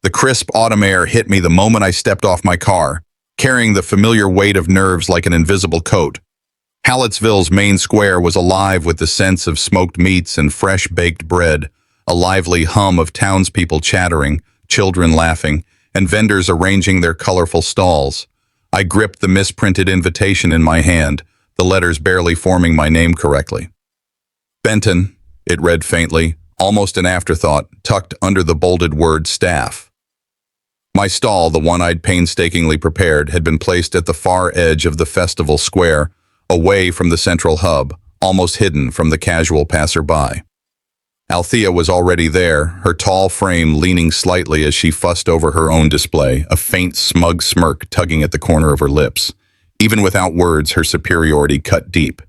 The crisp autumn air hit me the moment I stepped off my car, carrying the familiar weight of nerves like an invisible coat. Hallettsville's main square was alive with the sense of smoked meats and fresh-baked bread, a lively hum of townspeople chattering, children laughing, and vendors arranging their colorful stalls. I gripped the misprinted invitation in my hand, the letters barely forming my name correctly. Benton, it read faintly, almost an afterthought, tucked under the bolded word staff. My stall, the one I'd painstakingly prepared, had been placed at the far edge of the festival square, away from the central hub, almost hidden from the casual passerby. Althea was already there, her tall frame leaning slightly as she fussed over her own display, a faint, smug smirk tugging at the corner of her lips. Even without words, her superiority cut deep.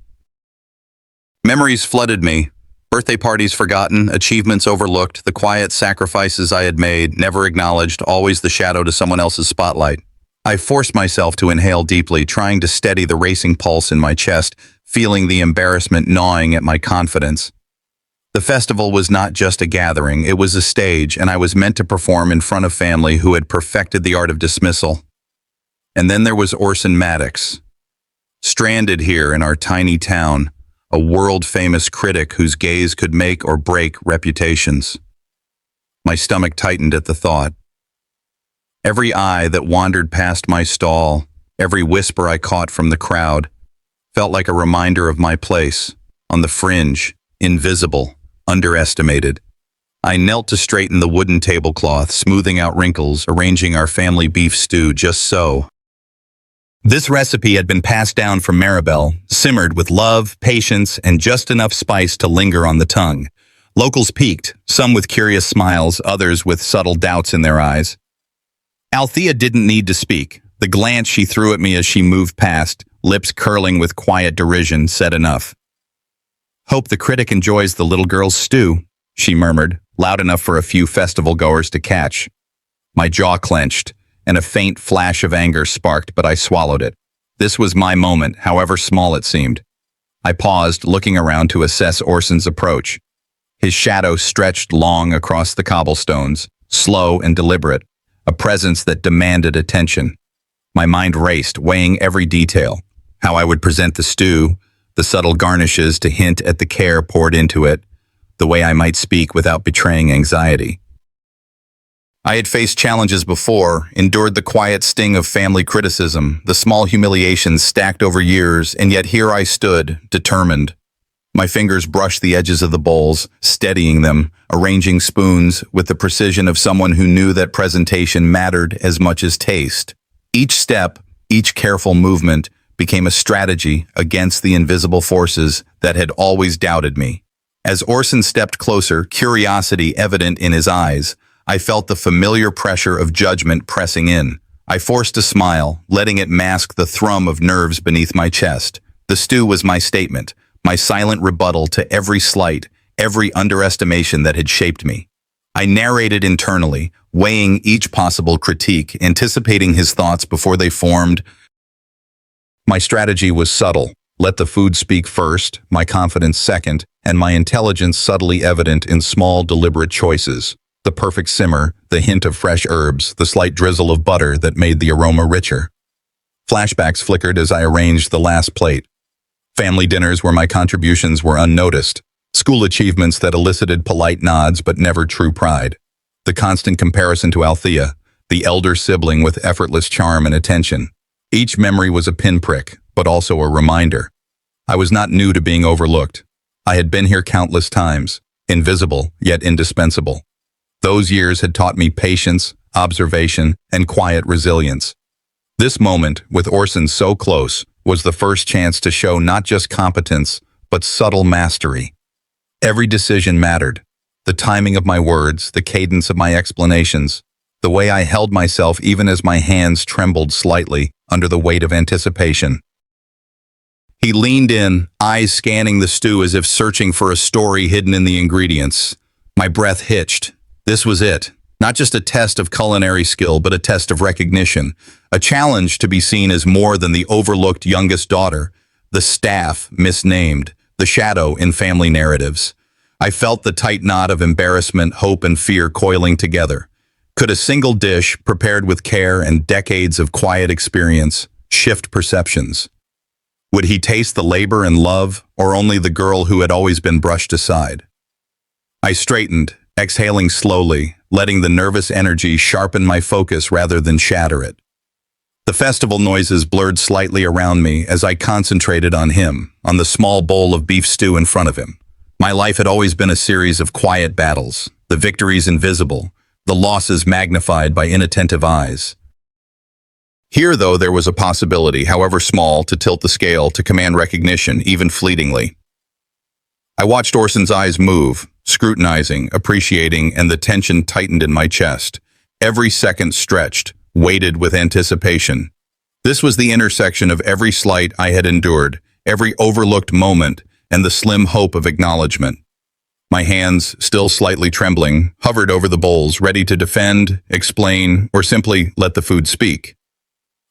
Memories flooded me. Birthday parties forgotten, achievements overlooked, the quiet sacrifices I had made, never acknowledged, always the shadow to someone else's spotlight. I forced myself to inhale deeply, trying to steady the racing pulse in my chest, feeling the embarrassment gnawing at my confidence. The festival was not just a gathering, it was a stage, and I was meant to perform in front of family who had perfected the art of dismissal. And then there was Orson Maddox. Stranded here in our tiny town, a world-famous critic whose gaze could make or break reputations. My stomach tightened at the thought. Every eye that wandered past my stall, every whisper I caught from the crowd, felt like a reminder of my place, on the fringe, invisible, underestimated. I knelt to straighten the wooden tablecloth, smoothing out wrinkles, arranging our family beef stew just so. This recipe had been passed down from Maribel, simmered with love, patience, and just enough spice to linger on the tongue. Locals peeked, some with curious smiles, others with subtle doubts in their eyes. Althea didn't need to speak. The glance she threw at me as she moved past, lips curling with quiet derision, said enough. "Hope the critic enjoys the little girl's stew," she murmured, loud enough for a few festival-goers to catch. My jaw clenched, and a faint flash of anger sparked, but I swallowed it. This was my moment, however small it seemed. I paused, looking around to assess Orson's approach. His shadow stretched long across the cobblestones, slow and deliberate, a presence that demanded attention. My mind raced, weighing every detail, how I would present the stew, the subtle garnishes to hint at the care poured into it, the way I might speak without betraying anxiety. I had faced challenges before, endured the quiet sting of family criticism, the small humiliations stacked over years, and yet here I stood, determined. My fingers brushed the edges of the bowls, steadying them, arranging spoons with the precision of someone who knew that presentation mattered as much as taste. Each step, each careful movement, became a strategy against the invisible forces that had always doubted me. As Orson stepped closer, curiosity evident in his eyes, I felt the familiar pressure of judgment pressing in. I forced a smile, letting it mask the thrum of nerves beneath my chest. The stew was my statement, my silent rebuttal to every slight, every underestimation that had shaped me. I narrated internally, weighing each possible critique, anticipating his thoughts before they formed. My strategy was subtle. Let the food speak first, my confidence second, and my intelligence subtly evident in small, deliberate choices. The perfect simmer, the hint of fresh herbs, the slight drizzle of butter that made the aroma richer. Flashbacks flickered as I arranged the last plate. Family dinners where my contributions were unnoticed. School achievements that elicited polite nods but never true pride. The constant comparison to Althea, the elder sibling with effortless charm and attention. Each memory was a pinprick, but also a reminder. I was not new to being overlooked. I had been here countless times, invisible yet indispensable. Those years had taught me patience, observation, and quiet resilience. This moment, with Orson so close, was the first chance to show not just competence, but subtle mastery. Every decision mattered. The timing of my words, the cadence of my explanations, the way I held myself even as my hands trembled slightly under the weight of anticipation. He leaned in, eyes scanning the stew as if searching for a story hidden in the ingredients. My breath hitched. This was it. Not just a test of culinary skill, but a test of recognition. A challenge to be seen as more than the overlooked youngest daughter, the staff misnamed, the shadow in family narratives. I felt the tight knot of embarrassment, hope, and fear coiling together. Could a single dish, prepared with care and decades of quiet experience, shift perceptions? Would he taste the labor and love, or only the girl who had always been brushed aside? I straightened, exhaling slowly, letting the nervous energy sharpen my focus rather than shatter it. The festival noises blurred slightly around me as I concentrated on him, on the small bowl of beef stew in front of him. My life had always been a series of quiet battles, the victories invisible, the losses magnified by inattentive eyes. Here, though, there was a possibility, however small, to tilt the scale, to command recognition, even fleetingly. I watched Orson's eyes move, scrutinizing, appreciating, and the tension tightened in my chest. Every second stretched, weighted with anticipation. This was the intersection of every slight I had endured, every overlooked moment, and the slim hope of acknowledgement. My hands, still slightly trembling, hovered over the bowls, ready to defend, explain, or simply let the food speak.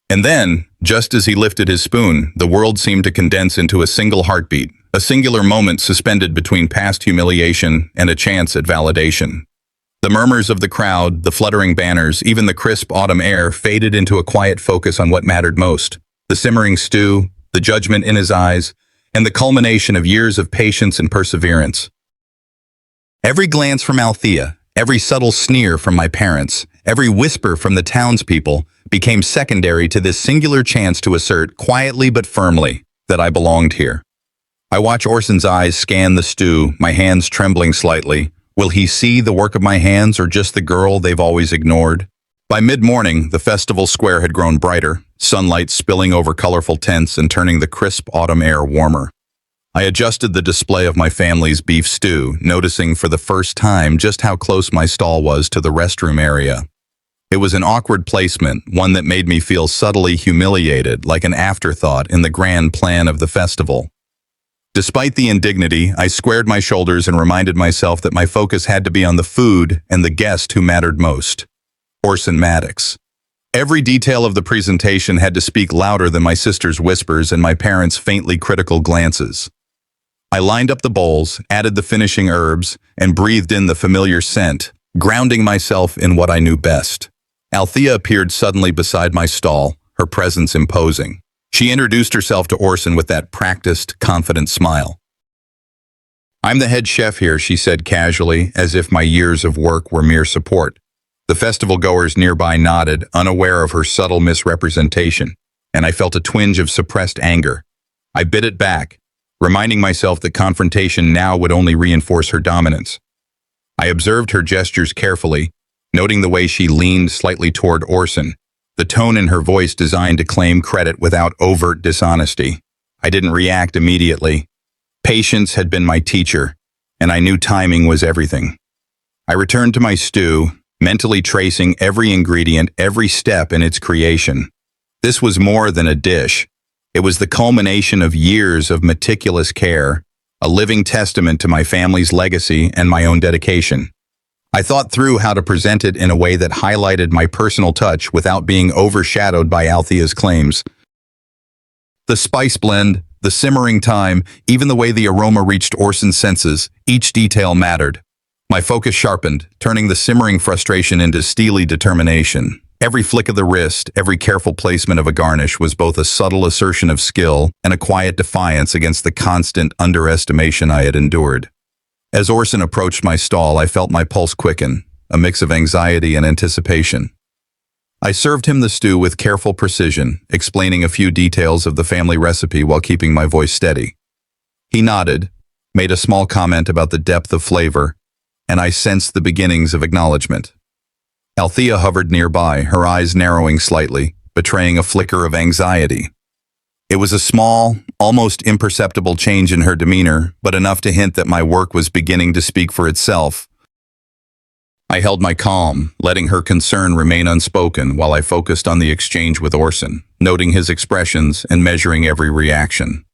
And then, just as he lifted his spoon, the world seemed to condense into a single heartbeat, a singular moment suspended between past humiliation and a chance at validation. The murmurs of the crowd, the fluttering banners, even the crisp autumn air faded into a quiet focus on what mattered most: the simmering stew, the judgment in his eyes, and the culmination of years of patience and perseverance. Every glance from Althea, every subtle sneer from my parents, every whisper from the townspeople became secondary to this singular chance to assert, quietly but firmly, that I belonged here. I watch Orson's eyes scan the stew, my hands trembling slightly. Will he see the work of my hands or just the girl they've always ignored? By mid-morning, the festival square had grown brighter, sunlight spilling over colorful tents and turning the crisp autumn air warmer. I adjusted the display of my family's beef stew, noticing for the first time just how close my stall was to the restroom area. It was an awkward placement, one that made me feel subtly humiliated, like an afterthought in the grand plan of the festival. Despite the indignity, I squared my shoulders and reminded myself that my focus had to be on the food and the guest who mattered most: Orson Maddox. Every detail of the presentation had to speak louder than my sister's whispers and my parents' faintly critical glances. I lined up the bowls, added the finishing herbs, and breathed in the familiar scent, grounding myself in what I knew best. Althea appeared suddenly beside my stall, her presence imposing. She introduced herself to Orson with that practiced, confident smile. "I'm the head chef here," she said casually, as if my years of work were mere support. The festival-goers nearby nodded, unaware of her subtle misrepresentation, and I felt a twinge of suppressed anger. I bit it back, reminding myself that confrontation now would only reinforce her dominance. I observed her gestures carefully, noting the way she leaned slightly toward Orson, the tone in her voice designed to claim credit without overt dishonesty. I didn't react immediately. Patience had been my teacher, and I knew timing was everything. I returned to my stew, mentally tracing every ingredient, every step in its creation. This was more than a dish. It was the culmination of years of meticulous care, a living testament to my family's legacy and my own dedication. I thought through how to present it in a way that highlighted my personal touch without being overshadowed by Althea's claims. The spice blend, the simmering time, even the way the aroma reached Orson's senses, each detail mattered. My focus sharpened, turning the simmering frustration into steely determination. Every flick of the wrist, every careful placement of a garnish was both a subtle assertion of skill and a quiet defiance against the constant underestimation I had endured. As Orson approached my stall, I felt my pulse quicken, a mix of anxiety and anticipation. I served him the stew with careful precision, explaining a few details of the family recipe while keeping my voice steady. He nodded, made a small comment about the depth of flavor, and I sensed the beginnings of acknowledgement. Althea hovered nearby, her eyes narrowing slightly, betraying a flicker of anxiety. It was a small, almost imperceptible change in her demeanor, but enough to hint that my work was beginning to speak for itself. I held my calm, letting her concern remain unspoken while I focused on the exchange with Orson, noting his expressions and measuring every reaction.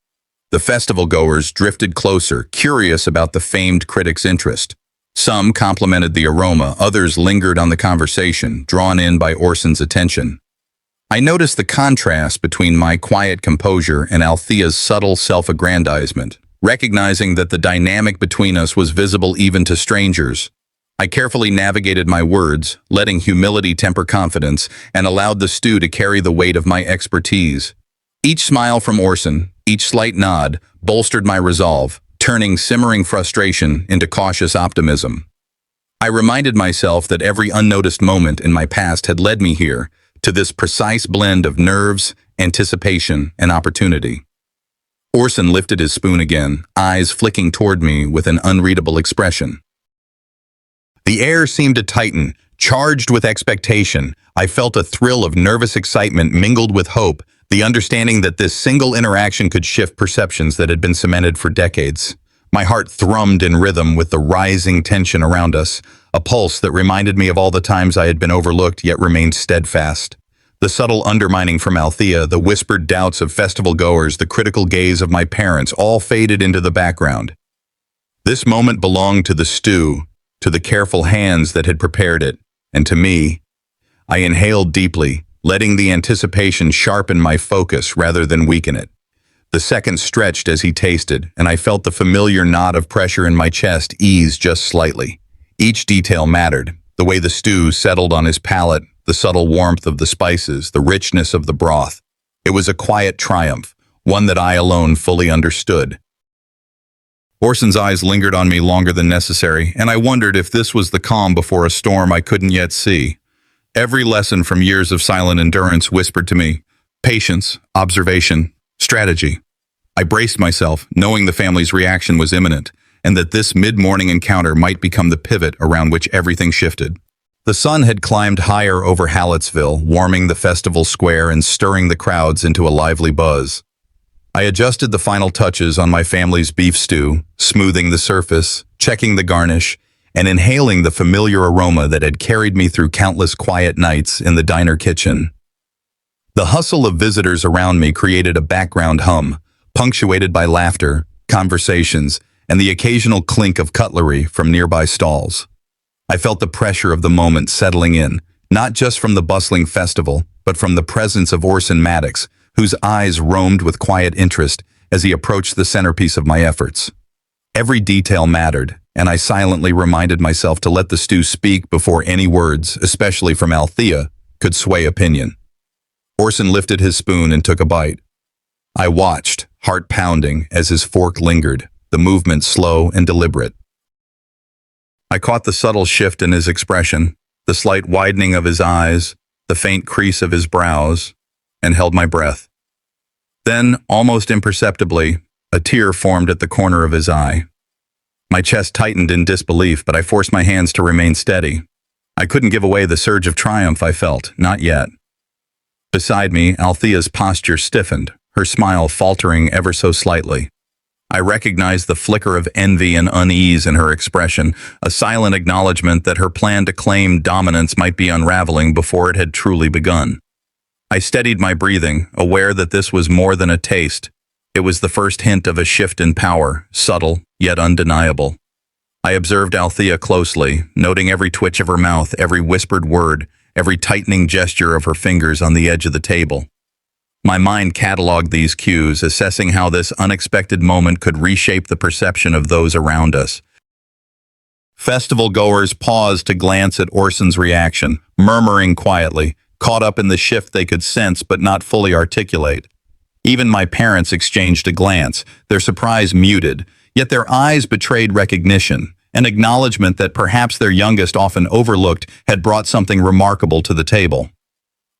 The festival-goers drifted closer, curious about the famed critic's interest. Some complimented the aroma, others lingered on the conversation, drawn in by Orson's attention. I noticed the contrast between my quiet composure and Althea's subtle self-aggrandizement, recognizing that the dynamic between us was visible even to strangers. I carefully navigated my words, letting humility temper confidence, and allowed the stew to carry the weight of my expertise. Each smile from Orson, each slight nod, bolstered my resolve, turning simmering frustration into cautious optimism. I reminded myself that every unnoticed moment in my past had led me here, to this precise blend of nerves, anticipation, and opportunity. Orson lifted his spoon again, eyes flicking toward me with an unreadable expression. The air seemed to tighten, charged with expectation. I felt a thrill of nervous excitement mingled with hope, the understanding that this single interaction could shift perceptions that had been cemented for decades. My heart thrummed in rhythm with the rising tension around us, a pulse that reminded me of all the times I had been overlooked yet remained steadfast. The subtle undermining from Althea, the whispered doubts of festival goers, the critical gaze of my parents, all faded into the background. This moment belonged to the stew, to the careful hands that had prepared it, and to me. I inhaled deeply, letting the anticipation sharpen my focus rather than weaken it. The seconds stretched as he tasted, and I felt the familiar knot of pressure in my chest ease just slightly. Each detail mattered, the way the stew settled on his palate, the subtle warmth of the spices, the richness of the broth. It was a quiet triumph, one that I alone fully understood. Orson's eyes lingered on me longer than necessary, and I wondered if this was the calm before a storm I couldn't yet see. Every lesson from years of silent endurance whispered to me, patience, observation, strategy. I braced myself, knowing the family's reaction was imminent, and that this mid-morning encounter might become the pivot around which everything shifted. The sun had climbed higher over Hallettsville, warming the festival square and stirring the crowds into a lively buzz. I adjusted the final touches on my family's beef stew, smoothing the surface, checking the garnish, and inhaling the familiar aroma that had carried me through countless quiet nights in the diner kitchen. The hustle of visitors around me created a background hum, punctuated by laughter, conversations, and the occasional clink of cutlery from nearby stalls. I felt the pressure of the moment settling in, not just from the bustling festival, but from the presence of Orson Maddox, whose eyes roamed with quiet interest as he approached the centerpiece of my efforts. Every detail mattered, and I silently reminded myself to let the stew speak before any words, especially from Althea, could sway opinion. Orson lifted his spoon and took a bite. I watched, heart pounding, as his fork lingered, the movement slow and deliberate. I caught the subtle shift in his expression, the slight widening of his eyes, the faint crease of his brows, and held my breath. Then, almost imperceptibly, a tear formed at the corner of his eye. My chest tightened in disbelief, but I forced my hands to remain steady. I couldn't give away the surge of triumph I felt, not yet. Beside me, Althea's posture stiffened, her smile faltering ever so slightly. I recognized the flicker of envy and unease in her expression, a silent acknowledgement that her plan to claim dominance might be unraveling before it had truly begun. I steadied my breathing, aware that this was more than a taste. It was the first hint of a shift in power, subtle, yet undeniable. I observed Althea closely, noting every twitch of her mouth, every whispered word, every tightening gesture of her fingers on the edge of the table. My mind cataloged these cues, assessing how this unexpected moment could reshape the perception of those around us. Festival goers paused to glance at Orson's reaction, murmuring quietly, caught up in the shift they could sense but not fully articulate. Even my parents exchanged a glance, their surprise muted, yet their eyes betrayed recognition, an acknowledgement that perhaps their youngest, often overlooked, had brought something remarkable to the table.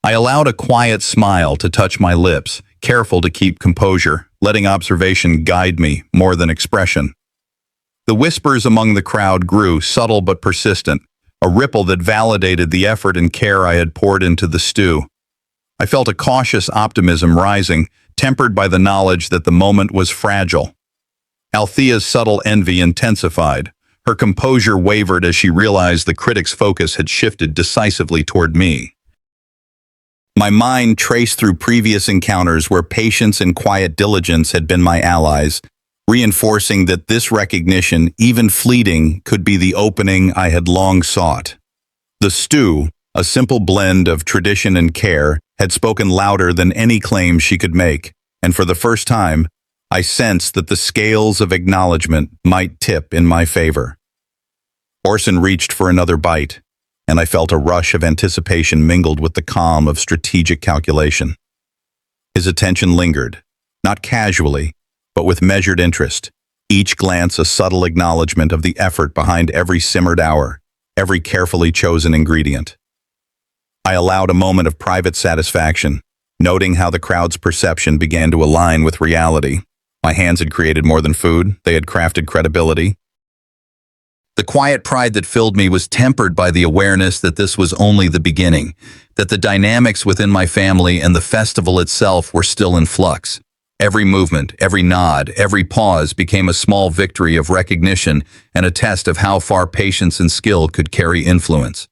I allowed a quiet smile to touch my lips, careful to keep composure, letting observation guide me more than expression. The whispers among the crowd grew, subtle but persistent, a ripple that validated the effort and care I had poured into the stew. I felt a cautious optimism rising, tempered by the knowledge that the moment was fragile. Althea's subtle envy intensified. Her composure wavered as she realized the critic's focus had shifted decisively toward me. My mind traced through previous encounters where patience and quiet diligence had been my allies, reinforcing that this recognition, even fleeting, could be the opening I had long sought. The stew, a simple blend of tradition and care, had spoken louder than any claim she could make, and for the first time, I sensed that the scales of acknowledgement might tip in my favor. Orson reached for another bite, and I felt a rush of anticipation mingled with the calm of strategic calculation. His attention lingered, not casually, but with measured interest, each glance a subtle acknowledgement of the effort behind every simmered hour, every carefully chosen ingredient. I allowed a moment of private satisfaction, noting how the crowd's perception began to align with reality. My hands had created more than food, they had crafted credibility. The quiet pride that filled me was tempered by the awareness that this was only the beginning, that the dynamics within my family and the festival itself were still in flux. Every movement, every nod, every pause became a small victory of recognition and a test of how far patience and skill could carry influence.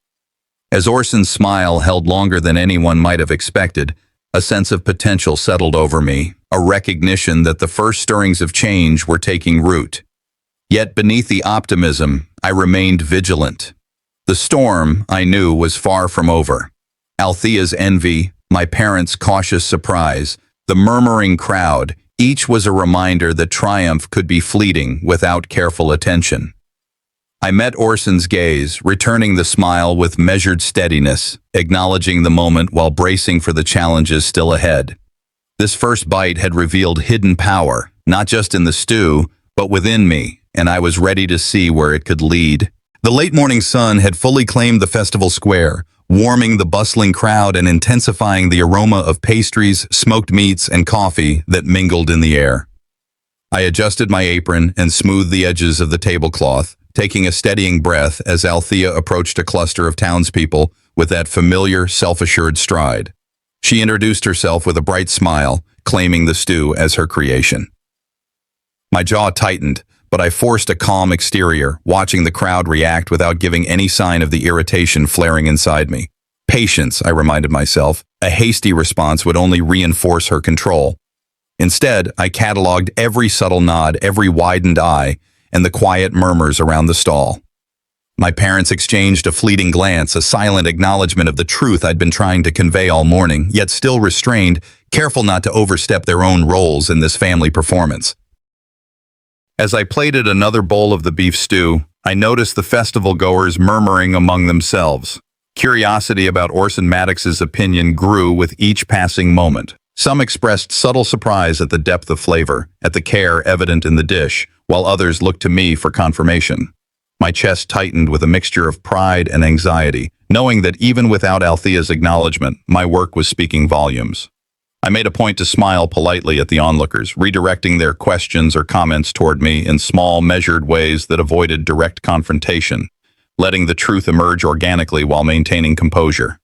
As Orson's smile held longer than anyone might have expected, a sense of potential settled over me, a recognition that the first stirrings of change were taking root. Yet beneath the optimism, I remained vigilant. The storm, I knew, was far from over. Althea's envy, my parents' cautious surprise, the murmuring crowd, each was a reminder that triumph could be fleeting without careful attention. I met Orson's gaze, returning the smile with measured steadiness, acknowledging the moment while bracing for the challenges still ahead. This first bite had revealed hidden power, not just in the stew, but within me, and I was ready to see where it could lead. The late morning sun had fully claimed the festival square, warming the bustling crowd and intensifying the aroma of pastries, smoked meats, and coffee that mingled in the air. I adjusted my apron and smoothed the edges of the tablecloth, taking a steadying breath as Althea approached a cluster of townspeople with that familiar, self-assured stride. She introduced herself with a bright smile, claiming the stew as her creation. My jaw tightened, but I forced a calm exterior, watching the crowd react without giving any sign of the irritation flaring inside me. Patience, I reminded myself. A hasty response would only reinforce her control. Instead, I cataloged every subtle nod, every widened eye, and the quiet murmurs around the stall. My parents exchanged a fleeting glance, a silent acknowledgement of the truth I'd been trying to convey all morning, yet still restrained, careful not to overstep their own roles in this family performance. As I plated another bowl of the beef stew, I noticed the festival goers murmuring among themselves. Curiosity about Orson Maddox's opinion grew with each passing moment. Some expressed subtle surprise at the depth of flavor, at the care evident in the dish, while others looked to me for confirmation. My chest tightened with a mixture of pride and anxiety, knowing that even without Althea's acknowledgement, my work was speaking volumes. I made a point to smile politely at the onlookers, redirecting their questions or comments toward me in small, measured ways that avoided direct confrontation, letting the truth emerge organically while maintaining composure.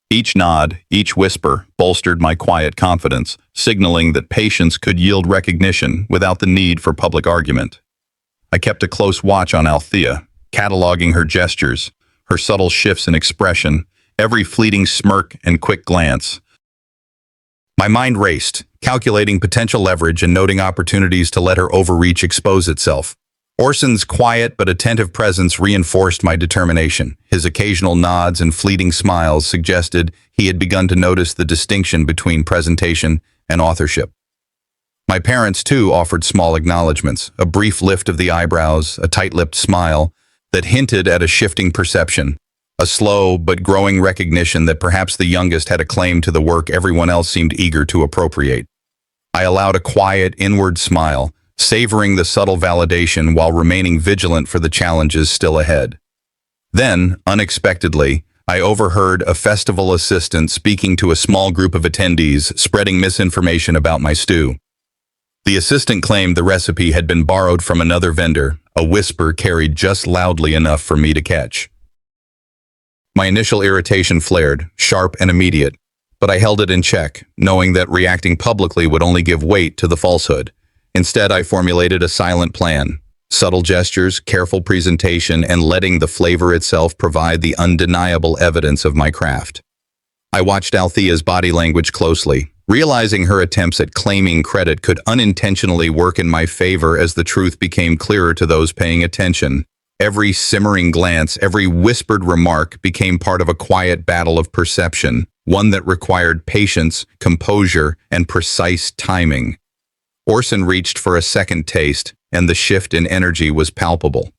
Each nod, each whisper, bolstered my quiet confidence, signaling that patience could yield recognition without the need for public argument. I kept a close watch on Althea, cataloging her gestures, her subtle shifts in expression, every fleeting smirk and quick glance. My mind raced, calculating potential leverage and noting opportunities to let her overreach expose itself. Orson's quiet but attentive presence reinforced my determination. His occasional nods and fleeting smiles suggested he had begun to notice the distinction between presentation and authorship. My parents, too, offered small acknowledgments, a brief lift of the eyebrows, a tight-lipped smile that hinted at a shifting perception, a slow but growing recognition that perhaps the youngest had a claim to the work everyone else seemed eager to appropriate. I allowed a quiet, inward smile, savoring the subtle validation while remaining vigilant for the challenges still ahead. Then, unexpectedly, I overheard a festival assistant speaking to a small group of attendees, spreading misinformation about my stew. The assistant claimed the recipe had been borrowed from another vendor, a whisper carried just loudly enough for me to catch. My initial irritation flared, sharp and immediate, but I held it in check, knowing that reacting publicly would only give weight to the falsehood. Instead, I formulated a silent plan. Subtle gestures, careful presentation, and letting the flavor itself provide the undeniable evidence of my craft. I watched Althea's body language closely, realizing her attempts at claiming credit could unintentionally work in my favor as the truth became clearer to those paying attention. Every simmering glance, every whispered remark became part of a quiet battle of perception, one that required patience, composure, and precise timing. Orson reached for a second taste, and the shift in energy was palpable.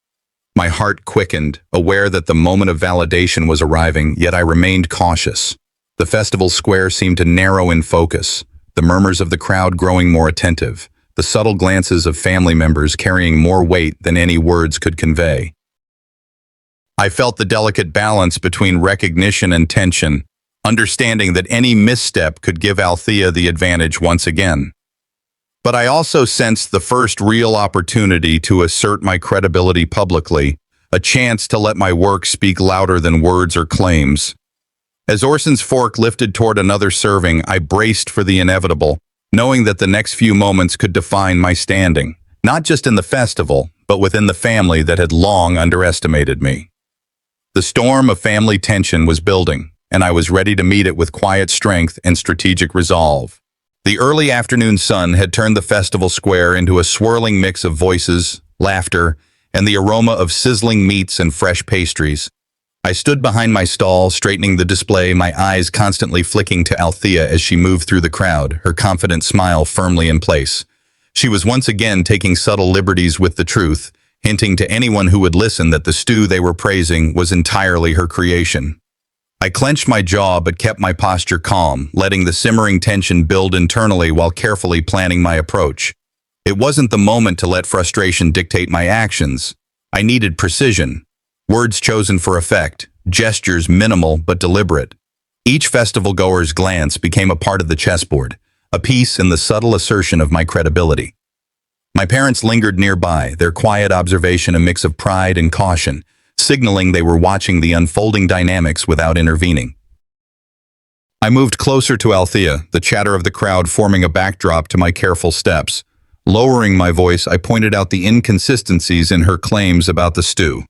My heart quickened, aware that the moment of validation was arriving, yet I remained cautious. The festival square seemed to narrow in focus, the murmurs of the crowd growing more attentive, the subtle glances of family members carrying more weight than any words could convey. I felt the delicate balance between recognition and tension, understanding that any misstep could give Althea the advantage once again. But I also sensed the first real opportunity to assert my credibility publicly, a chance to let my work speak louder than words or claims. As Orson's fork lifted toward another serving, I braced for the inevitable, knowing that the next few moments could define my standing, not just in the festival, but within the family that had long underestimated me. The storm of family tension was building, and I was ready to meet it with quiet strength and strategic resolve. The early afternoon sun had turned the festival square into a swirling mix of voices, laughter, and the aroma of sizzling meats and fresh pastries. I stood behind my stall, straightening the display, my eyes constantly flicking to Althea as she moved through the crowd, her confident smile firmly in place. She was once again taking subtle liberties with the truth, hinting to anyone who would listen that the stew they were praising was entirely her creation. I clenched my jaw but kept my posture calm, letting the simmering tension build internally while carefully planning my approach. It wasn't the moment to let frustration dictate my actions. I needed precision. Words chosen for effect, gestures minimal but deliberate. Each festival-goer's glance became a part of the chessboard, a piece in the subtle assertion of my credibility. My parents lingered nearby, their quiet observation a mix of pride and caution, signaling they were watching the unfolding dynamics without intervening. I moved closer to Althea, the chatter of the crowd forming a backdrop to my careful steps. Lowering my voice, I pointed out the inconsistencies in her claims about the stew.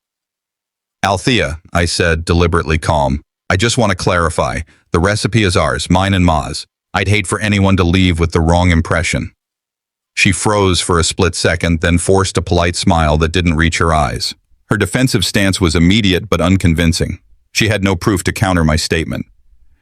"Althea," I said, deliberately calm, "I just want to clarify. The recipe is ours, mine and Ma's. I'd hate for anyone to leave with the wrong impression." She froze for a split second, then forced a polite smile that didn't reach her eyes. Her defensive stance was immediate but unconvincing. She had no proof to counter my statement.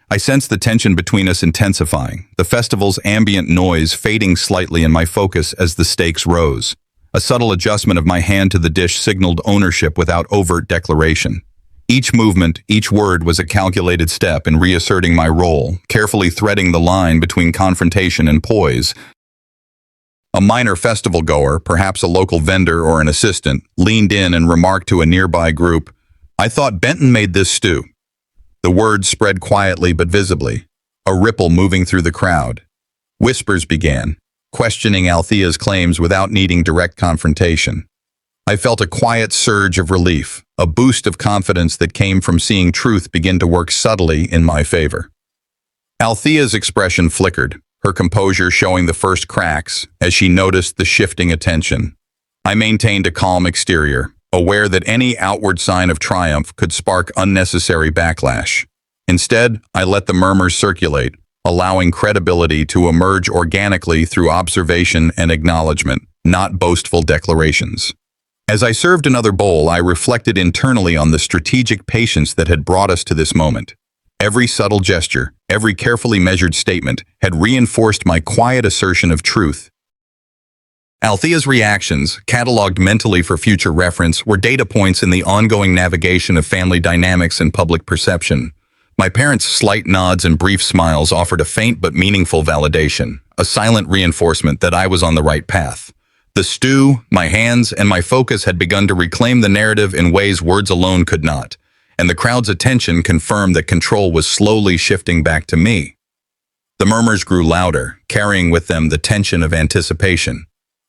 I sensed the tension between us intensifying, the festival's ambient noise fading slightly in my focus as the stakes rose. A subtle adjustment of my hand to the dish signaled ownership without overt declaration. Each movement, each word was a calculated step in reasserting my role, carefully threading the line between confrontation and poise. A minor festival goer, perhaps a local vendor or an assistant, leaned in and remarked to a nearby group, "I thought Benton made this stew." The words spread quietly but visibly, a ripple moving through the crowd. Whispers began, questioning Althea's claims without needing direct confrontation. I felt a quiet surge of relief, a boost of confidence that came from seeing truth begin to work subtly in my favor. Althea's expression flickered, her composure showing the first cracks as she noticed the shifting attention. I maintained a calm exterior, aware that any outward sign of triumph could spark unnecessary backlash. Instead, I let the murmurs circulate, allowing credibility to emerge organically through observation and acknowledgement, not boastful declarations. As I served another bowl, I reflected internally on the strategic patience that had brought us to this moment. Every subtle gesture, every carefully measured statement had reinforced my quiet assertion of truth. Althea's reactions, catalogued mentally for future reference, were data points in the ongoing navigation of family dynamics and public perception. My parents' slight nods and brief smiles offered a faint but meaningful validation, a silent reinforcement that I was on the right path. The stew, my hands, and my focus had begun to reclaim the narrative in ways words alone could not, and the crowd's attention confirmed that control was slowly shifting back to me. The murmurs grew louder, carrying with them the tension of anticipation.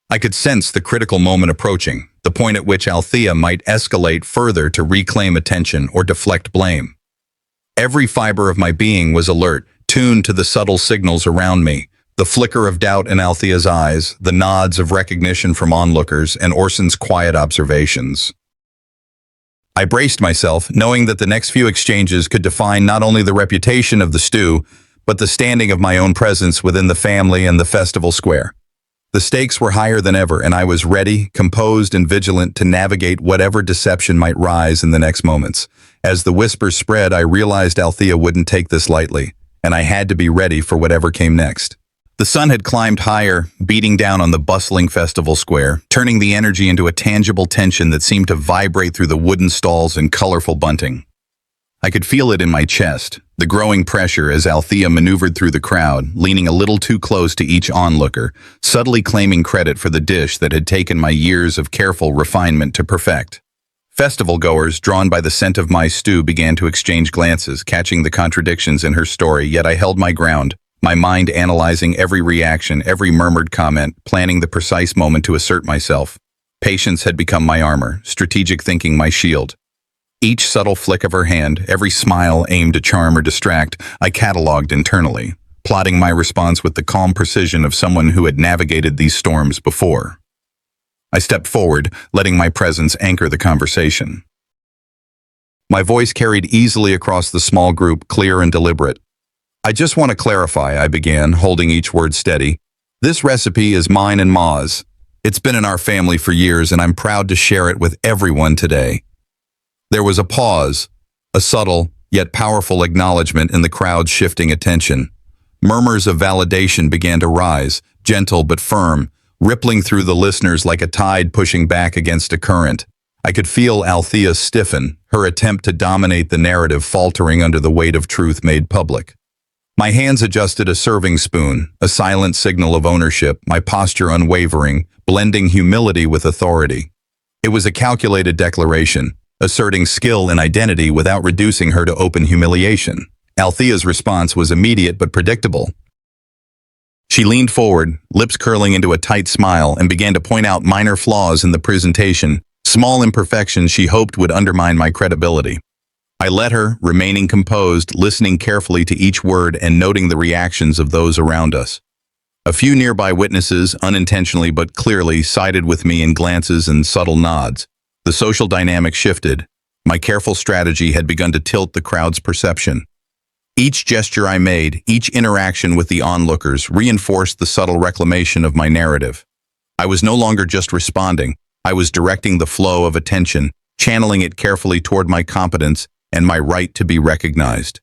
I could sense the critical moment approaching, the point at which Althea might escalate further to reclaim attention or deflect blame. Every fiber of my being was alert, tuned to the subtle signals around me, the flicker of doubt in Althea's eyes, the nods of recognition from onlookers, and Orson's quiet observations. I braced myself, knowing that the next few exchanges could define not only the reputation of the stew, but the standing of my own presence within the family and the festival square. The stakes were higher than ever, and I was ready, composed, and vigilant to navigate whatever deception might rise in the next moments. As the whispers spread, I realized Althea wouldn't take this lightly, and I had to be ready for whatever came next. The sun had climbed higher, beating down on the bustling festival square, turning the energy into a tangible tension that seemed to vibrate through the wooden stalls and colorful bunting. I could feel it in my chest, the growing pressure as Althea maneuvered through the crowd, leaning a little too close to each onlooker, subtly claiming credit for the dish that had taken my years of careful refinement to perfect. Festival-goers, drawn by the scent of my stew, began to exchange glances, catching the contradictions in her story, yet I held my ground, my mind analyzing every reaction, every murmured comment, planning the precise moment to assert myself. Patience had become my armor, strategic thinking my shield. Each subtle flick of her hand, every smile aimed to charm or distract, I catalogued internally, plotting my response with the calm precision of someone who had navigated these storms before. I stepped forward, letting my presence anchor the conversation. My voice carried easily across the small group, clear and deliberate. "I just want to clarify," I began, holding each word steady. "This recipe is mine and Ma's. It's been in our family for years, and I'm proud to share it with everyone today." There was a pause, a subtle, yet powerful acknowledgement in the crowd's shifting attention. Murmurs of validation began to rise, gentle but firm, rippling through the listeners like a tide pushing back against a current. I could feel Althea stiffen, her attempt to dominate the narrative faltering under the weight of truth made public. My hands adjusted a serving spoon, a silent signal of ownership, my posture unwavering, blending humility with authority. It was a calculated declaration, asserting skill and identity without reducing her to open humiliation. Althea's response was immediate but predictable. She leaned forward, lips curling into a tight smile, and began to point out minor flaws in the presentation, small imperfections she hoped would undermine my credibility. I let her, remaining composed, listening carefully to each word and noting the reactions of those around us. A few nearby witnesses, unintentionally but clearly, sided with me in glances and subtle nods. The social dynamic shifted. My careful strategy had begun to tilt the crowd's perception. Each gesture I made, each interaction with the onlookers, reinforced the subtle reclamation of my narrative. I was no longer just responding. I was directing the flow of attention, channeling it carefully toward my competence and my right to be recognized.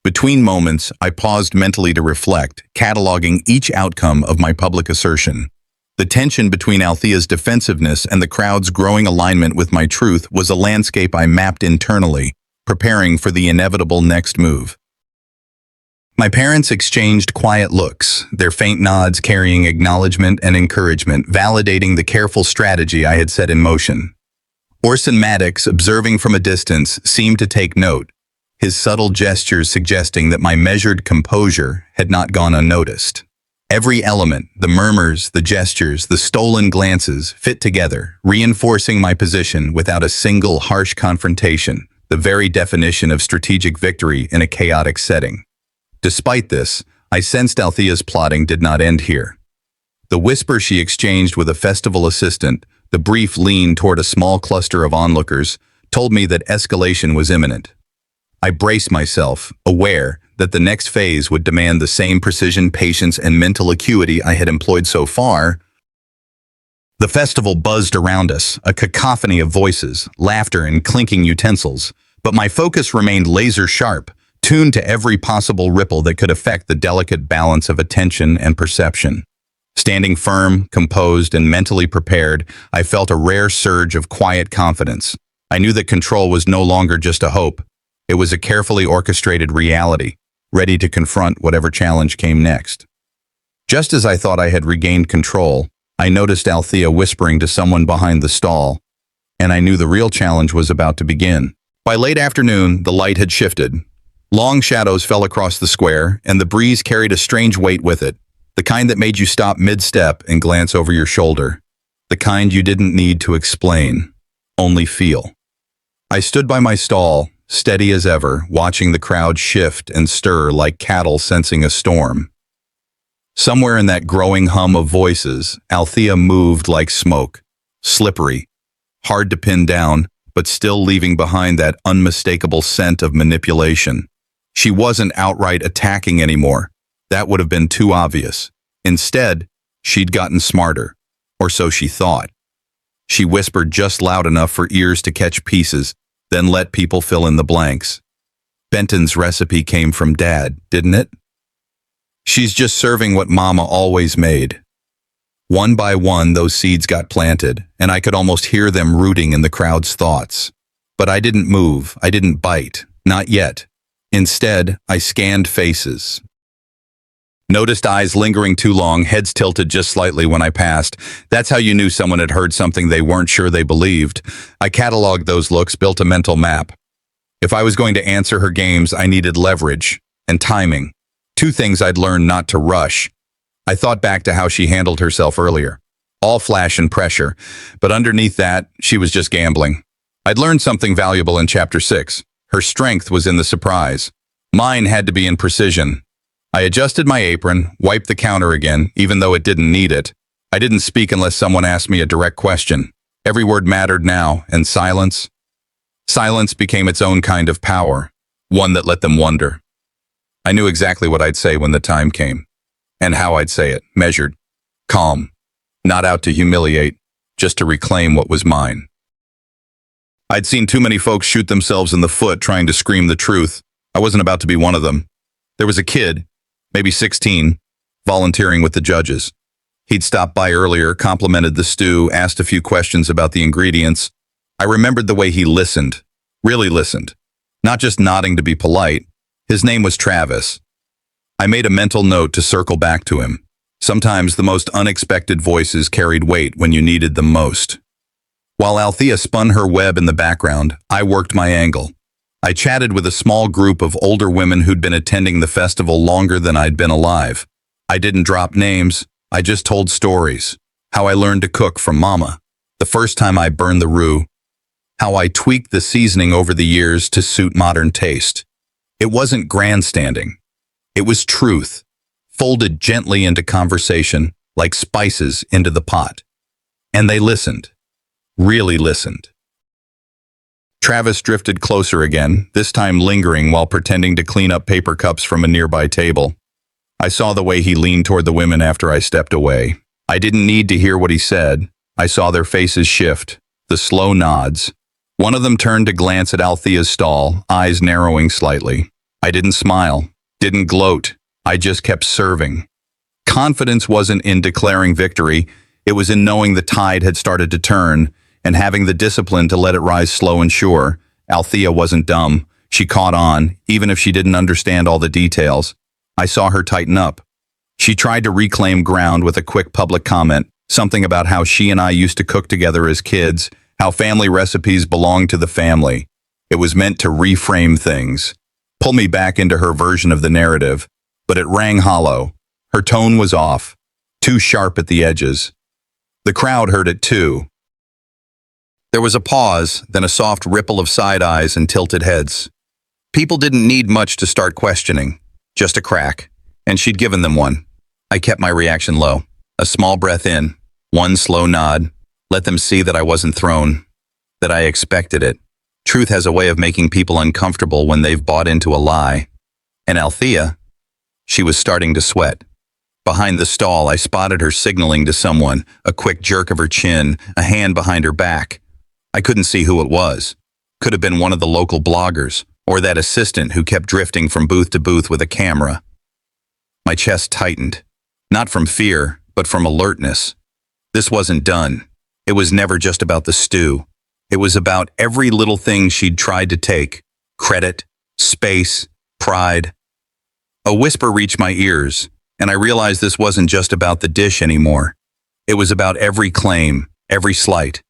Between moments, I paused mentally to reflect, cataloging each outcome of my public assertion. The tension between Althea's defensiveness and the crowd's growing alignment with my truth was a landscape I mapped internally, preparing for the inevitable next move. My parents exchanged quiet looks, their faint nods carrying acknowledgement and encouragement, validating the careful strategy I had set in motion. Orson Maddox, observing from a distance, seemed to take note, his subtle gestures suggesting that my measured composure had not gone unnoticed. Every element, the murmurs, the gestures, the stolen glances, fit together, reinforcing my position without a single harsh confrontation, the very definition of strategic victory in a chaotic setting. Despite this, I sensed Althea's plotting did not end here. The whisper she exchanged with a festival assistant, the brief lean toward a small cluster of onlookers, told me that escalation was imminent. I braced myself, aware that the next phase would demand the same precision, patience, and mental acuity I had employed so far. The festival buzzed around us, a cacophony of voices, laughter, and clinking utensils, but my focus remained laser-sharp, tuned to every possible ripple that could affect the delicate balance of attention and perception. Standing firm, composed, and mentally prepared, I felt a rare surge of quiet confidence. I knew that control was no longer just a hope. It was a carefully orchestrated reality, ready to confront whatever challenge came next. Just as I thought I had regained control, I noticed Althea whispering to someone behind the stall, and I knew the real challenge was about to begin. By late afternoon, the light had shifted. Long shadows fell across the square, and the breeze carried a strange weight with it, the kind that made you stop mid-step and glance over your shoulder, the kind you didn't need to explain, only feel. I stood by my stall, steady as ever, watching the crowd shift and stir like cattle sensing a storm. Somewhere in that growing hum of voices, Althea moved like smoke, slippery, hard to pin down, but still leaving behind that unmistakable scent of manipulation. She wasn't outright attacking anymore. That would have been too obvious. Instead, she'd gotten smarter, or so she thought. She whispered just loud enough for ears to catch pieces, then let people fill in the blanks. "Benton's recipe came from Dad, didn't it?" She's just serving what Mama always made. One by one, those seeds got planted, and I could almost hear them rooting in the crowd's thoughts. But I didn't move, I didn't bite, not yet. Instead, I scanned faces. Noticed eyes lingering too long, heads tilted just slightly when I passed. That's how you knew someone had heard something they weren't sure they believed. I cataloged those looks, built a mental map. If I was going to answer her games, I needed leverage and timing. Two things I'd learned not to rush. I thought back to how she handled herself earlier. All flash and pressure, but underneath that, she was just gambling. I'd learned something valuable in Chapter 6. Her strength was in the surprise. Mine had to be in precision. I adjusted my apron, wiped the counter again, even though it didn't need it. I didn't speak unless someone asked me a direct question. Every word mattered now, and silence? Silence became its own kind of power, one that let them wonder. I knew exactly what I'd say when the time came, and how I'd say it, measured, calm, not out to humiliate, just to reclaim what was mine. I'd seen too many folks shoot themselves in the foot trying to scream the truth. I wasn't about to be one of them. There was a kid, maybe 16, volunteering with the judges. He'd stopped by earlier, complimented the stew, asked a few questions about the ingredients. I remembered the way he listened, really listened, not just nodding to be polite. His name was Travis. I made a mental note to circle back to him. Sometimes the most unexpected voices carried weight when you needed them most. While Althea spun her web in the background, I worked my angle. I chatted with a small group of older women who'd been attending the festival longer than I'd been alive. I didn't drop names, I just told stories. How I learned to cook from Mama, the first time I burned the roux, how I tweaked the seasoning over the years to suit modern taste. It wasn't grandstanding. It was truth, folded gently into conversation, like spices into the pot. And they listened, really listened. Travis drifted closer again, this time lingering while pretending to clean up paper cups from a nearby table. I saw the way he leaned toward the women after I stepped away. I didn't need to hear what he said. I saw their faces shift, the slow nods. One of them turned to glance at Althea's stall, eyes narrowing slightly. I didn't smile, didn't gloat. I just kept serving. Confidence wasn't in declaring victory. It was in knowing the tide had started to turn and having the discipline to let it rise slow and sure. Althea wasn't dumb. She caught on, even if she didn't understand all the details. I saw her tighten up. She tried to reclaim ground with a quick public comment, something about how she and I used to cook together as kids, how family recipes belonged to the family. It was meant to reframe things, pull me back into her version of the narrative, but it rang hollow. Her tone was off, too sharp at the edges. The crowd heard it too. There was a pause, then a soft ripple of side eyes and tilted heads. People didn't need much to start questioning, just a crack, and she'd given them one. I kept my reaction low, a small breath in, one slow nod, let them see that I wasn't thrown, that I expected it. Truth has a way of making people uncomfortable when they've bought into a lie. And Althea, she was starting to sweat. Behind the stall, I spotted her signaling to someone, a quick jerk of her chin, a hand behind her back. I couldn't see who it was. Could have been one of the local bloggers, or that assistant who kept drifting from booth to booth with a camera. My chest tightened, not from fear, but from alertness. This wasn't done. It was never just about the stew. It was about every little thing she'd tried to take. Credit, space, pride. A whisper reached my ears, and I realized this wasn't just about the dish anymore. It was about every claim, every slight,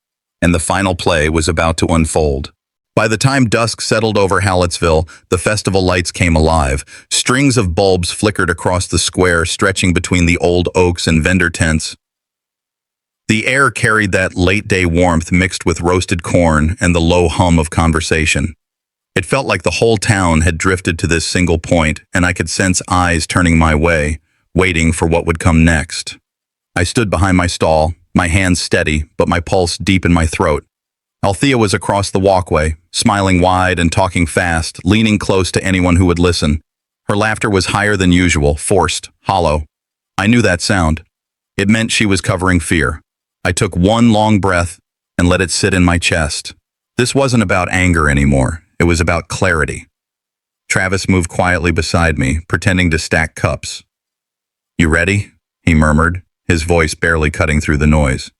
and the final play was about to unfold. By the time dusk settled over Hallettsville, the festival lights came alive. Strings of bulbs flickered across the square, stretching between the old oaks and vendor tents. The air carried that late-day warmth mixed with roasted corn and the low hum of conversation. It felt like the whole town had drifted to this single point, and I could sense eyes turning my way, waiting for what would come next. I stood behind my stall, my hands steady, but my pulse deep in my throat. Althea was across the walkway, smiling wide and talking fast, leaning close to anyone who would listen. Her laughter was higher than usual, forced, hollow. I knew that sound. It meant she was covering fear. I took one long breath and let it sit in my chest. This wasn't about anger anymore. It was about clarity. Travis moved quietly beside me, pretending to stack cups. "You ready?" he murmured, his voice barely cutting through the noise.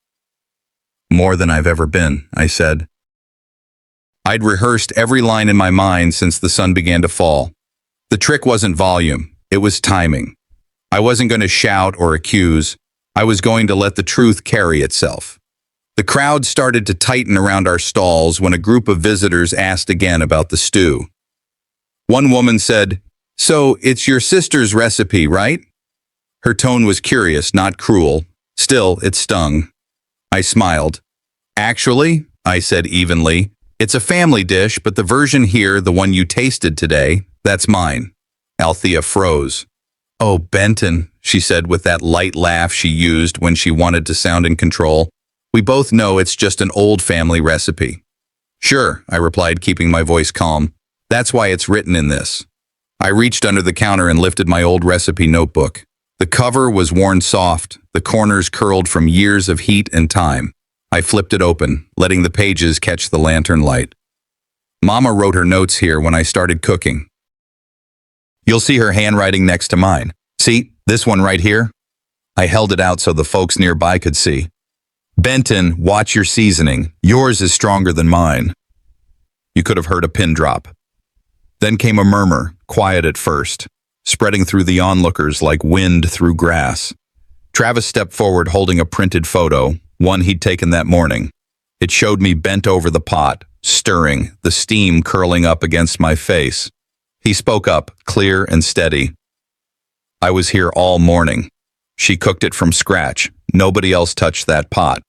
"More than I've ever been," I said. I'd rehearsed every line in my mind since the sun began to fall. The trick wasn't volume, it was timing. I wasn't going to shout or accuse. I was going to let the truth carry itself. The crowd started to tighten around our stalls when a group of visitors asked again about the stew. One woman said, "So, it's your sister's recipe, right?" Her tone was curious, not cruel. Still, it stung. I smiled. "Actually," I said evenly, "it's a family dish, but the version here, the one you tasted today, that's mine." Althea froze. "Oh, Benton," she said with that light laugh she used when she wanted to sound in control. "We both know it's just an old family recipe." "Sure," I replied, keeping my voice calm. "That's why it's written in this." I reached under the counter and lifted my old recipe notebook. The cover was worn soft, the corners curled from years of heat and time. I flipped it open, letting the pages catch the lantern light. Mama wrote her notes here when I started cooking. You'll see her handwriting next to mine. See, this one right here? I held it out so the folks nearby could see. "Benton, watch your seasoning. Yours is stronger than mine." You could have heard a pin drop. Then came a murmur, quiet at first, spreading through the onlookers like wind through grass. Travis stepped forward holding a printed photo, one he'd taken that morning. It showed me bent over the pot, stirring, the steam curling up against my face. He spoke up, clear and steady. "I was here all morning. She cooked it from scratch. Nobody else touched that pot."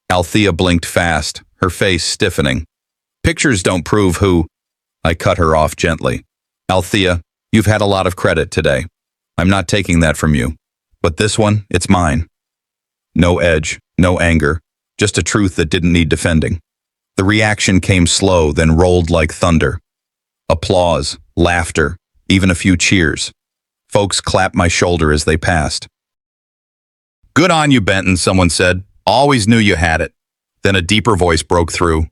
Althea blinked fast, her face stiffening. "Pictures don't prove who—" I cut her off gently. "Althea, you've had a lot of credit today. I'm not taking that from you. But this one, it's mine." No edge, no anger, just a truth that didn't need defending. The reaction came slow, then rolled like thunder. Applause, laughter, even a few cheers. Folks clapped my shoulder as they passed. "Good on you, Benton," someone said. "Always knew you had it." Then a deeper voice broke through.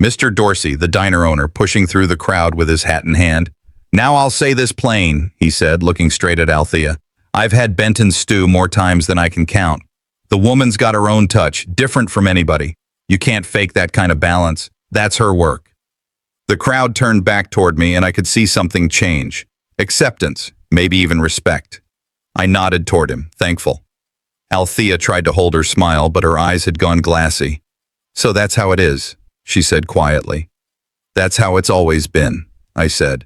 Mr. Dorsey, the diner owner, pushing through the crowd with his hat in hand. "Now I'll say this plain," he said, looking straight at Althea. "I've had Benton's stew more times than I can count. The woman's got her own touch, different from anybody. You can't fake that kind of balance. That's her work." The crowd turned back toward me and I could see something change. Acceptance, maybe even respect. I nodded toward him, thankful. Althea tried to hold her smile, but her eyes had gone glassy. "So that's how it is," she said quietly. "That's how it's always been," I said.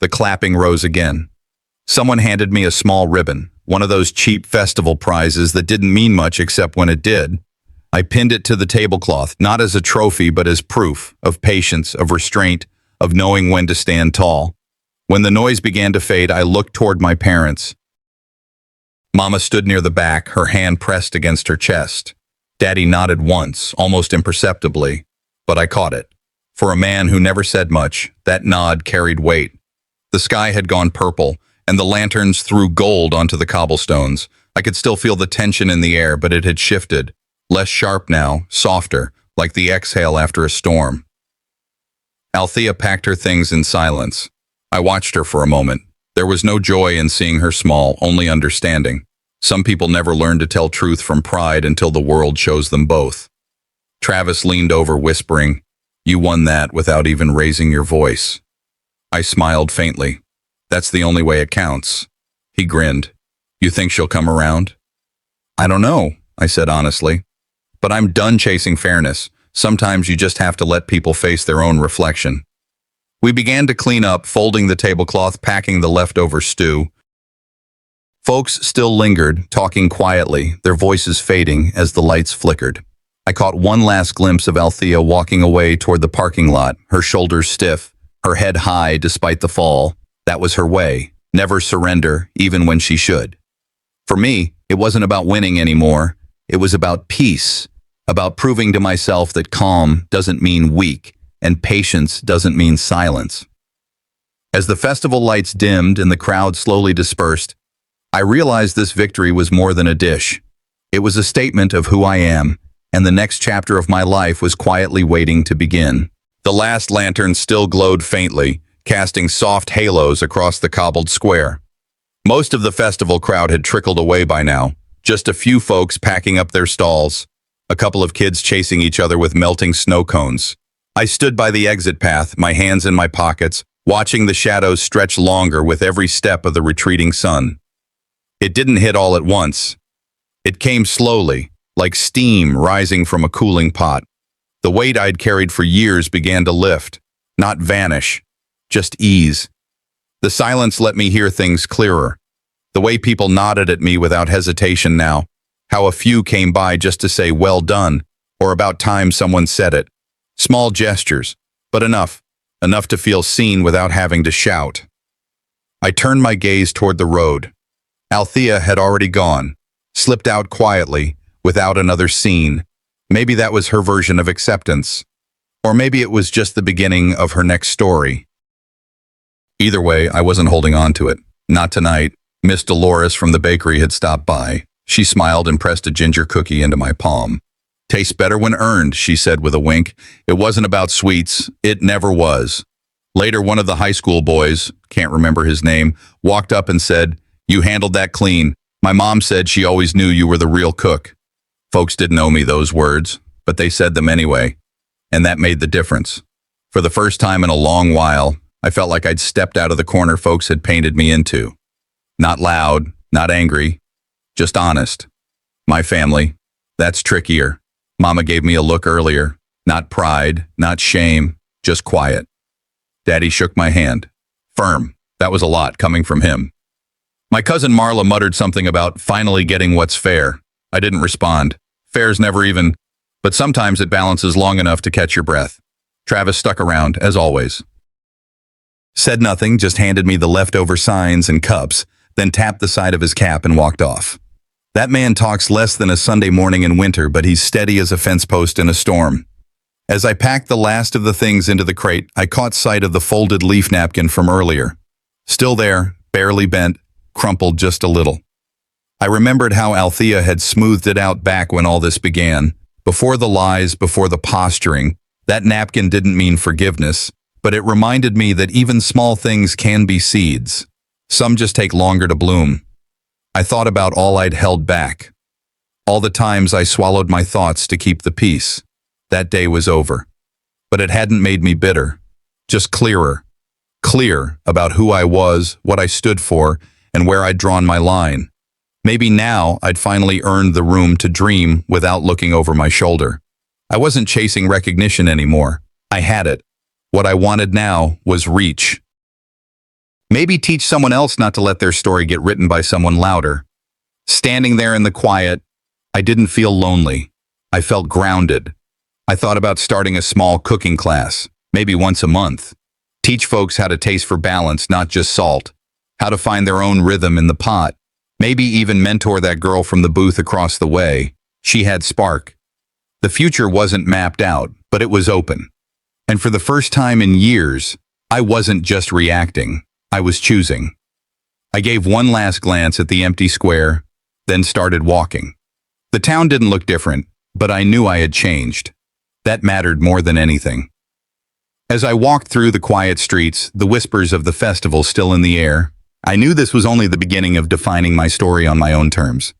The clapping rose again. Someone handed me a small ribbon, one of those cheap festival prizes that didn't mean much except when it did. I pinned it to the tablecloth, not as a trophy, but as proof of patience, of restraint, of knowing when to stand tall. When the noise began to fade, I looked toward my parents. Mama stood near the back, her hand pressed against her chest. Daddy nodded once, almost imperceptibly, but I caught it. For a man who never said much, that nod carried weight. The sky had gone purple, and the lanterns threw gold onto the cobblestones. I could still feel the tension in the air, but it had shifted. Less sharp now, softer, like the exhale after a storm. Althea packed her things in silence. I watched her for a moment. There was no joy in seeing her small, only understanding. Some people never learn to tell truth from pride until the world shows them both. Travis leaned over, whispering, "You won that without even raising your voice." I smiled faintly. "That's the only way it counts." He grinned. "You think she'll come around?" "I don't know," I said honestly. "But I'm done chasing fairness. Sometimes you just have to let people face their own reflection." We began to clean up, folding the tablecloth, packing the leftover stew. Folks still lingered, talking quietly, their voices fading as the lights flickered. I caught one last glimpse of Althea walking away toward the parking lot, her shoulders stiff, her head high despite the fall. That was her way, never surrender, even when she should. For me, it wasn't about winning anymore. It was about peace, about proving to myself that calm doesn't mean weak, and patience doesn't mean silence. As the festival lights dimmed and the crowd slowly dispersed, I realized this victory was more than a dish. It was a statement of who I am, and the next chapter of my life was quietly waiting to begin. The last lantern still glowed faintly, casting soft halos across the cobbled square. Most of the festival crowd had trickled away by now, just a few folks packing up their stalls, a couple of kids chasing each other with melting snow cones. I stood by the exit path, my hands in my pockets, watching the shadows stretch longer with every step of the retreating sun. It didn't hit all at once. It came slowly, like steam rising from a cooling pot. The weight I'd carried for years began to lift, not vanish, just ease. The silence let me hear things clearer. The way people nodded at me without hesitation now, how a few came by just to say well done, or about time someone said it. Small gestures, but enough to feel seen without having to shout. I turned my gaze toward the road. Althea had already gone, slipped out quietly, without another scene. Maybe that was her version of acceptance. Or maybe it was just the beginning of her next story. Either way, I wasn't holding on to it. Not tonight. Miss Dolores from the bakery had stopped by. She smiled and pressed a ginger cookie into my palm. "Tastes better when earned," she said with a wink. It wasn't about sweets. It never was. Later, one of the high school boys, can't remember his name, walked up and said, "You handled that clean. My mom said she always knew you were the real cook." Folks didn't owe me those words, but they said them anyway. And that made the difference. For the first time in a long while, I felt like I'd stepped out of the corner folks had painted me into. Not loud, not angry, just honest. My family, that's trickier. Mama gave me a look earlier. Not pride, not shame, just quiet. Daddy shook my hand. Firm. That was a lot coming from him. My cousin Marla muttered something about finally getting what's fair. I didn't respond. Fair's never even, but sometimes it balances long enough to catch your breath. Travis stuck around, as always. Said nothing, just handed me the leftover signs and cups, then tapped the side of his cap and walked off. That man talks less than a Sunday morning in winter, but he's steady as a fence post in a storm. As I packed the last of the things into the crate, I caught sight of the folded leaf napkin from earlier. Still there, barely bent, crumpled just a little. I remembered how Althea had smoothed it out back when all this began. Before the lies, before the posturing, that napkin didn't mean forgiveness, but it reminded me that even small things can be seeds. Some just take longer to bloom. I thought about all I'd held back. All the times I swallowed my thoughts to keep the peace. That day was over. But it hadn't made me bitter. Just clearer. Clear about who I was, what I stood for, and where I'd drawn my line. Maybe now I'd finally earned the room to dream without looking over my shoulder. I wasn't chasing recognition anymore. I had it. What I wanted now was reach. Maybe teach someone else not to let their story get written by someone louder. Standing there in the quiet, I didn't feel lonely. I felt grounded. I thought about starting a small cooking class, maybe once a month. Teach folks how to taste for balance, not just salt. How to find their own rhythm in the pot. Maybe even mentor that girl from the booth across the way. She had spark. The future wasn't mapped out, but it was open. And for the first time in years, I wasn't just reacting. I was choosing. I gave one last glance at the empty square, then started walking. The town didn't look different, but I knew I had changed. That mattered more than anything. As I walked through the quiet streets, the whispers of the festival still in the air, I knew this was only the beginning of defining my story on my own terms.